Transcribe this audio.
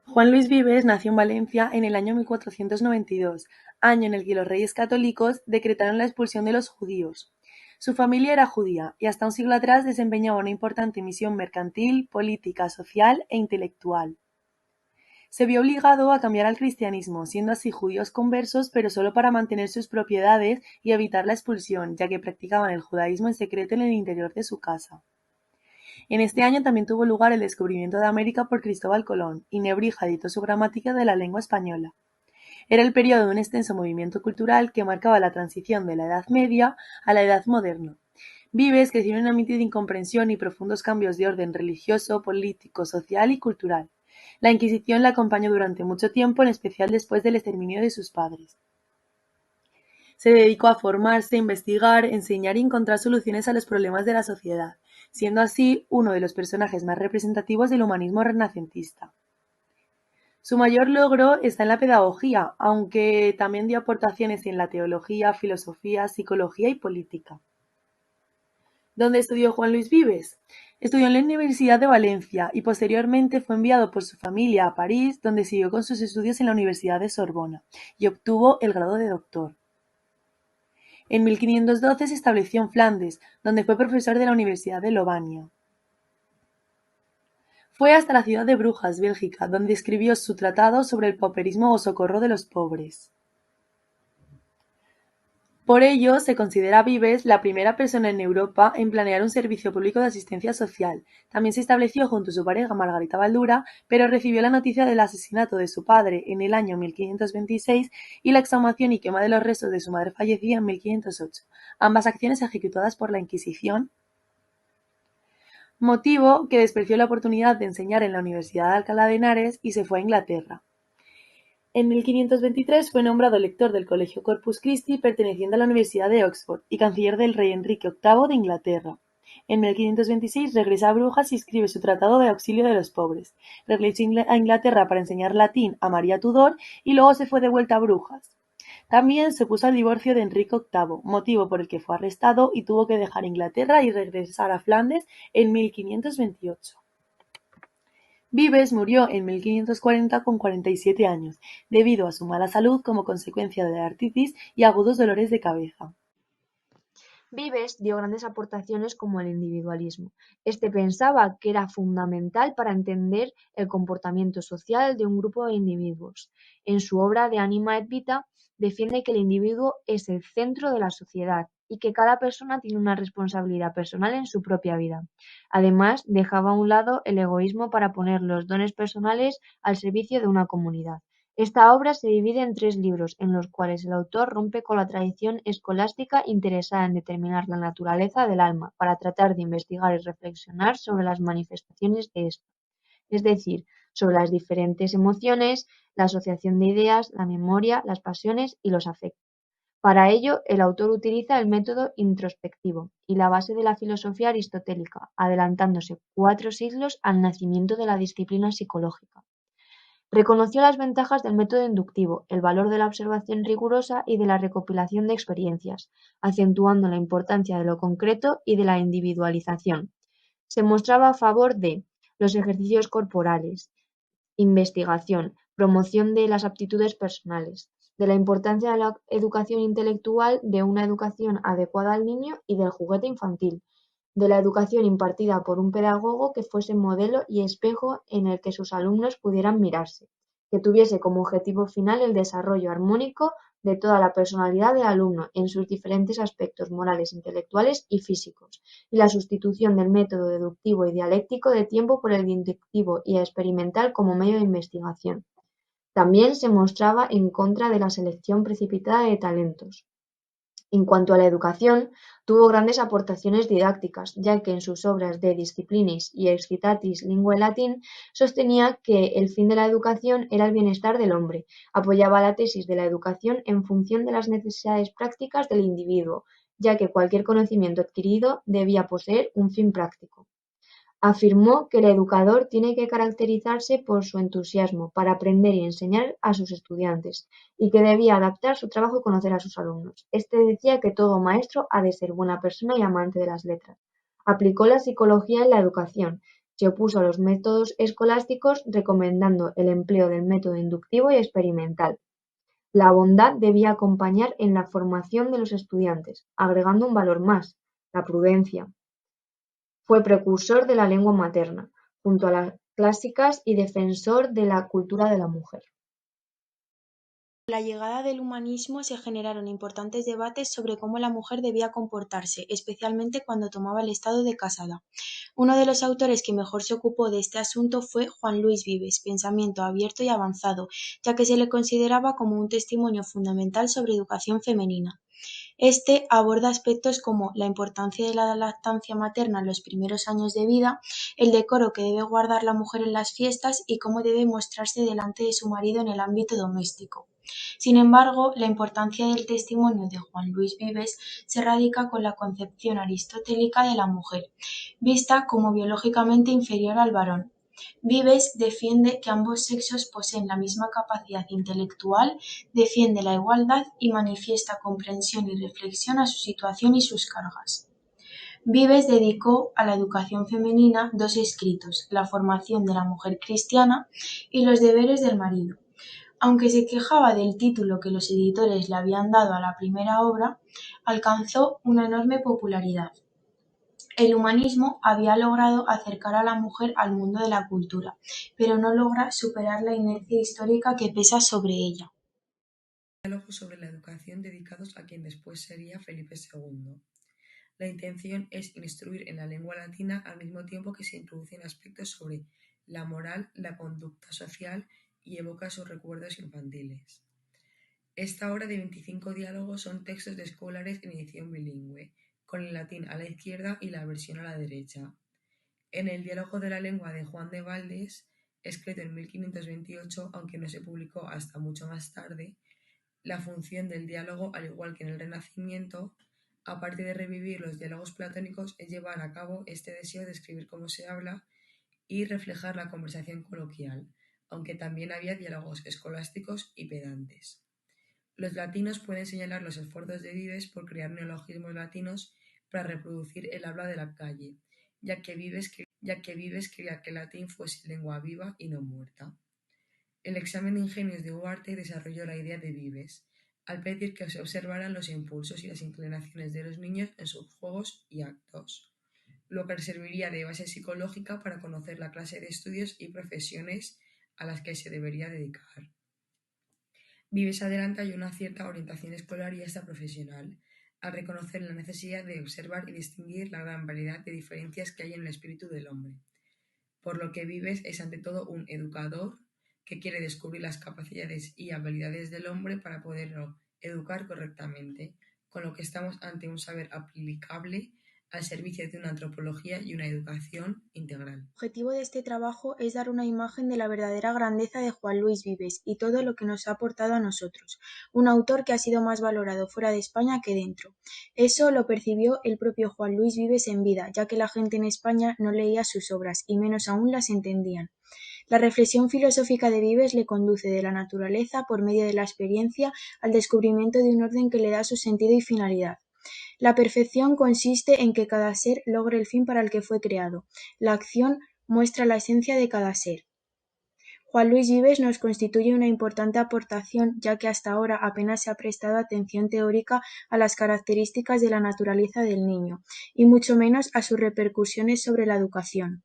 Juan Luis Vives nació en Valencia en el año 1492, año en el que los reyes católicos decretaron la expulsión de los judíos. Su familia era judía y hasta un siglo atrás desempeñaba una importante misión mercantil, política, social e intelectual. Se vio obligado a cambiar al cristianismo, siendo así judíos conversos, pero solo para mantener sus propiedades y evitar la expulsión, ya que practicaban el judaísmo en secreto en el interior de su casa. En este año también tuvo lugar el descubrimiento de América por Cristóbal Colón, y Nebrija editó su Gramática de la lengua española. Era el periodo de un extenso movimiento cultural que marcaba la transición de la Edad Media a la Edad Moderna. Vives creció en un ambiente de incomprensión y profundos cambios de orden religioso, político, social y cultural. La Inquisición la acompañó durante mucho tiempo, en especial después del exterminio de sus padres. Se dedicó a formarse, investigar, enseñar y encontrar soluciones a los problemas de la sociedad, siendo así uno de los personajes más representativos del humanismo renacentista. Su mayor logro está en la pedagogía, aunque también dio aportaciones en la teología, filosofía, psicología y política. ¿Dónde estudió Juan Luis Vives? Estudió en la Universidad de Valencia y posteriormente fue enviado por su familia a París, donde siguió con sus estudios en la Universidad de Sorbona y obtuvo el grado de doctor. En 1512 se estableció en Flandes, donde fue profesor de la Universidad de Lovaina. Fue hasta la ciudad de Brujas, Bélgica, donde escribió su tratado sobre el pauperismo o socorro de los pobres. Por ello, se considera a Vives la primera persona en Europa en planear un servicio público de asistencia social. También se estableció junto a su pareja Margarita Valdura, pero recibió la noticia del asesinato de su padre en el año 1526 y la exhumación y quema de los restos de su madre fallecida en 1508, ambas acciones ejecutadas por la Inquisición, motivo que despreció la oportunidad de enseñar en la Universidad de Alcalá de Henares y se fue a Inglaterra. En 1523 fue nombrado lector del Colegio Corpus Christi perteneciente a la Universidad de Oxford y canciller del rey Enrique VIII de Inglaterra. En 1526 regresa a Brujas y escribe su Tratado de Auxilio de los Pobres. Regresó a Inglaterra para enseñar latín a María Tudor y luego se fue de vuelta a Brujas. También se opuso al divorcio de Enrique VIII, motivo por el que fue arrestado y tuvo que dejar Inglaterra y regresar a Flandes en 1528. Vives murió en 1540 con 47 años, debido a su mala salud como consecuencia de la artritis y agudos dolores de cabeza. Vives dio grandes aportaciones como el individualismo. Este pensaba que era fundamental para entender el comportamiento social de un grupo de individuos. En su obra De Anima et Vita defiende que el individuo es el centro de la sociedad y que cada persona tiene una responsabilidad personal en su propia vida. Además, dejaba a un lado el egoísmo para poner los dones personales al servicio de una comunidad. Esta obra se divide en 3 libros, en los cuales el autor rompe con la tradición escolástica interesada en determinar la naturaleza del alma, para tratar de investigar y reflexionar sobre las manifestaciones de ésta, es decir, sobre las diferentes emociones, la asociación de ideas, la memoria, las pasiones y los afectos. Para ello, el autor utiliza el método introspectivo y la base de la filosofía aristotélica, adelantándose 4 siglos al nacimiento de la disciplina psicológica. Reconoció las ventajas del método inductivo, el valor de la observación rigurosa y de la recopilación de experiencias, acentuando la importancia de lo concreto y de la individualización. Se mostraba a favor de los ejercicios corporales, investigación, promoción de las aptitudes personales, de la importancia de la educación intelectual, de una educación adecuada al niño y del juguete infantil, de la educación impartida por un pedagogo que fuese modelo y espejo en el que sus alumnos pudieran mirarse, que tuviese como objetivo final el desarrollo armónico de toda la personalidad del alumno en sus diferentes aspectos morales, intelectuales y físicos, y la sustitución del método deductivo y dialéctico de tiempo por el inductivo y experimental como medio de investigación. También se mostraba en contra de la selección precipitada de talentos. En cuanto a la educación, tuvo grandes aportaciones didácticas, ya que en sus obras De Disciplinis y Excitatis Linguae Latin sostenía que el fin de la educación era el bienestar del hombre. Apoyaba la tesis de la educación en función de las necesidades prácticas del individuo, ya que cualquier conocimiento adquirido debía poseer un fin práctico. Afirmó que el educador tiene que caracterizarse por su entusiasmo para aprender y enseñar a sus estudiantes, y que debía adaptar su trabajo y conocer a sus alumnos. Este decía que todo maestro ha de ser buena persona y amante de las letras. Aplicó la psicología en la educación, Se opuso a los métodos escolásticos, recomendando el empleo del método inductivo y experimental. La bondad debía acompañar en la formación de los estudiantes, agregando un valor más, la prudencia. Fue precursor de la lengua materna, junto a las clásicas y defensor de la cultura de la mujer. Con la llegada del humanismo se generaron importantes debates sobre cómo la mujer debía comportarse, especialmente cuando tomaba el estado de casada. Uno de los autores que mejor se ocupó de este asunto fue Juan Luis Vives, pensamiento abierto y avanzado, ya que se le consideraba como un testimonio fundamental sobre educación femenina. Este aborda aspectos como la importancia de la lactancia materna en los primeros años de vida, el decoro que debe guardar la mujer en las fiestas y cómo debe mostrarse delante de su marido en el ámbito doméstico. Sin embargo, la importancia del testimonio de Juan Luis Vives se radica con la concepción aristotélica de la mujer, vista como biológicamente inferior al varón. Vives defiende que ambos sexos poseen la misma capacidad intelectual, defiende la igualdad y manifiesta comprensión y reflexión a su situación y sus cargas. Vives dedicó a la educación femenina 2 escritos, La formación de la mujer cristiana y Los deberes del marido. Aunque se quejaba del título que los editores le habían dado a la primera obra, alcanzó una enorme popularidad. El humanismo había logrado acercar a la mujer al mundo de la cultura, pero no logra superar la inercia histórica que pesa sobre ella. Diálogos sobre la educación dedicados a quien después sería Felipe II. La intención es instruir en la lengua latina al mismo tiempo que se introducen aspectos sobre la moral, la conducta social y evoca sus recuerdos infantiles. Esta obra de 25 diálogos son textos de escolares en edición bilingüe, con el latín a la izquierda y la versión a la derecha. En el Diálogo de la lengua de Juan de Valdes, escrito en 1528, aunque no se publicó hasta mucho más tarde, la función del diálogo, al igual que en el Renacimiento, aparte de revivir los diálogos platónicos, es llevar a cabo este deseo de escribir cómo se habla y reflejar la conversación coloquial, aunque también había diálogos escolásticos y pedantes. Los latinos pueden señalar los esfuerzos de Vives por crear neologismos latinos para reproducir el habla de la calle, ya que Vives quería que el latín fuese lengua viva y no muerta. El examen de ingenios de Huarte desarrolló la idea de Vives, al pedir que se observaran los impulsos y las inclinaciones de los niños en sus juegos y actos, lo que serviría de base psicológica para conocer la clase de estudios y profesiones a las que se debería dedicar. Vives adelanta hay una cierta orientación escolar y hasta profesional, al reconocer la necesidad de observar y distinguir la gran variedad de diferencias que hay en el espíritu del hombre, por lo que Vives es ante todo un educador que quiere descubrir las capacidades y habilidades del hombre para poderlo educar correctamente, con lo que estamos ante un saber aplicable al servicio de una antropología y una educación integral. El objetivo de este trabajo es dar una imagen de la verdadera grandeza de Juan Luis Vives y todo lo que nos ha aportado a nosotros, un autor que ha sido más valorado fuera de España que dentro. Eso lo percibió el propio Juan Luis Vives en vida, ya que la gente en España no leía sus obras y menos aún las entendían. La reflexión filosófica de Vives le conduce de la naturaleza, por medio de la experiencia, al descubrimiento de un orden que le da su sentido y finalidad. La perfección consiste en que cada ser logre el fin para el que fue creado. La acción muestra la esencia de cada ser. Juan Luis Vives nos constituye una importante aportación, ya que hasta ahora apenas se ha prestado atención teórica a las características de la naturaleza del niño, y mucho menos a sus repercusiones sobre la educación.